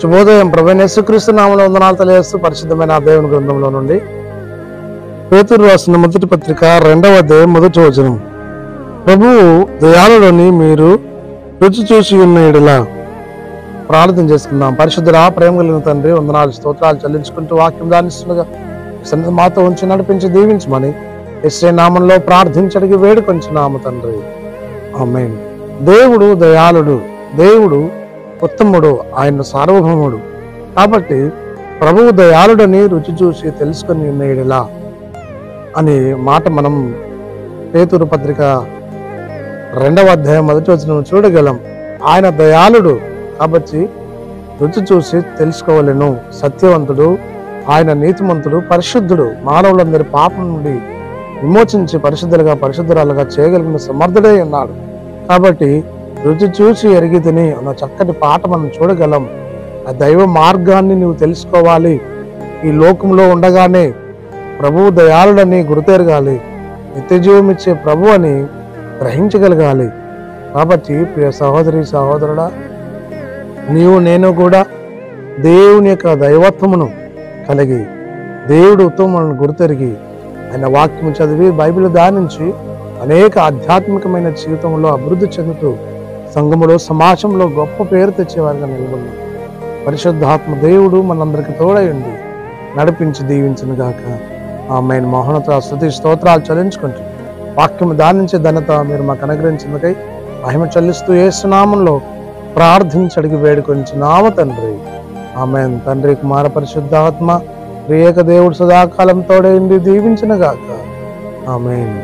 శుభోదయం. ప్రభువైన యేసుక్రీస్తు నామములో వందనాలు తెలియజేస్తూ పరిశుద్ధమైన దేవుని గ్రంథంలో నుండి పేతురు రాసిన మొదటి పత్రిక 2వ అధ్యాయం 1వ వచనం. ప్రభువు దయాళుడని మీరు రుచి చూసి ఉన్న యెడల. ప్రార్థన చేసుకుందాం. పరిశుద్ధుడా, ప్రేమ కలిగిన తండ్రి, వందనాలు స్తోత్రాలు చెల్లించుకుంటూ వాక్యం దానిస్తుండగా సన్నిధి మాతో ఉంచి నడిపించి దీవించమని యేసయ్య నామంలో ప్రార్థించడికి వేడుకొంచున్నాము తండ్రి. ఆమేన్. దేవుడు దయాళుడు, దేవుడు ఉత్తముడు, ఆయన సార్వభౌముడు. కాబట్టి ప్రభువు దయాళుడని రుచి చూసి తెలుసుకొని ఉన్న యెడల అనే మాట మనం పేతురు పత్రిక 2వ అధ్యాయం 1వ వచనం చూడగలం. ఆయన దయాళుడు కాబట్టి రుచి చూసి తెలుసుకోవలెను. సత్యవంతుడు, ఆయన నీతిమంతుడు, పరిశుద్ధుడు, మానవులందరి పాపం నుండి విమోచించి పరిశుద్ధురాలుగా చేయగలిగిన సమర్థుడై ఉన్నాడు. కాబట్టి రుచి చూసి ఎరిగితిని అన్న చక్కటి పాట మనం చూడగలం. ఆ దైవ మార్గాన్ని నువ్వు తెలుసుకోవాలి. ఈ లోకంలో ఉండగానే ప్రభువు దయాళుడని గుర్తెరగాలి. నిత్యజీవం ఇచ్చే ప్రభు అని గ్రహించగలగాలి. కాబట్టి ప్రియ సహోదరి సహోదరుడా, నీవు నేను కూడా దేవుని యొక్క దైవత్వమును కలిగి దేవుడు ఉత్తమములను గుర్తెరిగి ఆయన వాక్యం చదివి బైబిల్ ధ్యానించి అనేక ఆధ్యాత్మికమైన జీవితంలో అభివృద్ధి చెందుతూ సంఘములో సమాజంలో గొప్ప పేరు తెచ్చేవారిగా నిలబడినాం. పరిశుద్ధాత్మ దేవుడు మనందరికి తోడయండి నడిపించి దీవించును గాక. ఆమేన్. మహోన్నత స్తుతి స్తోత్రాలు చెల్లించుకుంటూ వాక్యం ధ్యానించే ధన్యత మీరు మాకు అనుగ్రహించినకై మహిమ చెల్లిస్తూ యేసు నామములో ప్రార్థించడికి వేడుకొంచున్నాము తండ్రి. ఆమేన్. తండ్రి, కుమార పరిశుద్ధాత్మ త్రియేక దేవుడు సదాకాలం తోడయండి దీవించును గాక. ఆమేన్.